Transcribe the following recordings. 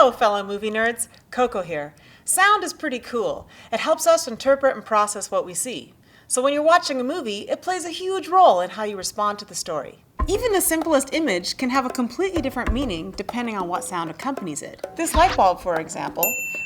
Hello, fellow movie nerds. Coco here. Sound is pretty cool. It helps us interpret and process what we see. So when you're watching a movie, it plays a huge role in how you respond to the story. Even the simplest image can have a completely different meaning depending on what sound accompanies it. This light bulb, for example,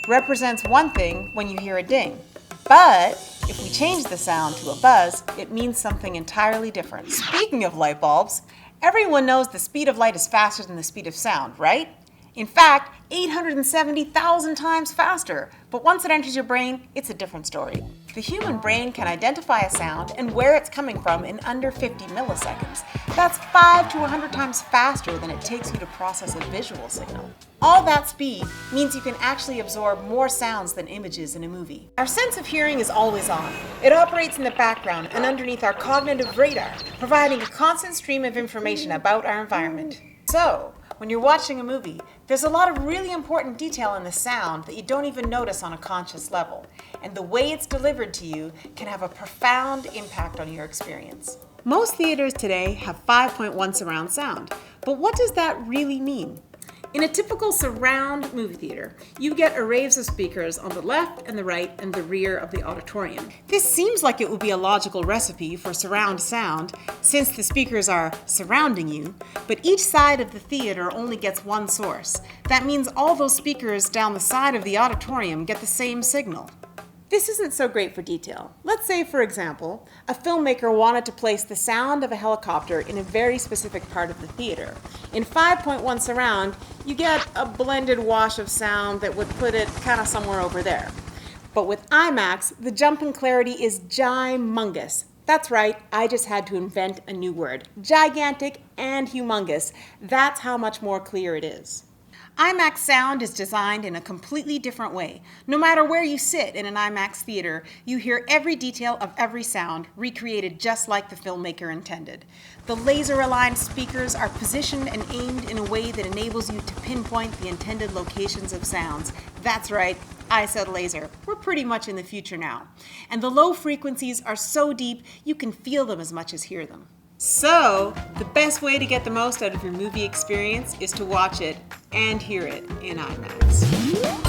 represents one thing when you hear a ding. But if we change the sound to a buzz, it means something entirely different. Speaking of light bulbs, everyone knows the speed of light is faster than the speed of sound, right? In fact, 870,000 times faster. But once it enters your brain, it's a different story. The human brain can identify a sound and where it's coming from in under 50 milliseconds. That's 5 to 100 times faster than it takes you to process a visual signal. All that speed means you can actually absorb more sounds than images in a movie. Our sense of hearing is always on. It operates in the background and underneath our cognitive radar, providing a constant stream of information about our environment. So, when you're watching a movie, there's a lot of really important detail in the sound that you don't even notice on a conscious level. And the way it's delivered to you can have a profound impact on your experience. Most theaters today have 5.1 surround sound, but what does that really mean? In a typical surround movie theater, you get arrays of speakers on the left and the right and the rear of the auditorium. This seems like it would be a logical recipe for surround sound since the speakers are surrounding you, but each side of the theater only gets one source. That means all those speakers down the side of the auditorium get the same signal. This isn't so great for detail. Let's say, for example, a filmmaker wanted to place the sound of a helicopter in a very specific part of the theater. In 5.1 surround, you get a blended wash of sound that would put it kind of somewhere over there. But with IMAX, the jump in clarity is gymongous. That's right, I just had to invent a new word. Gigantic and humongous. That's how much more clear it is. IMAX sound is designed in a completely different way. No matter where you sit in an IMAX theater, you hear every detail of every sound recreated just like the filmmaker intended. The laser-aligned speakers are positioned and aimed in a way that enables you to pinpoint the intended locations of sounds. That's right, I said laser. We're pretty much in the future now. And the low frequencies are so deep, you can feel them as much as hear them. So, the best way to get the most out of your movie experience is to watch it and hear it in IMAX.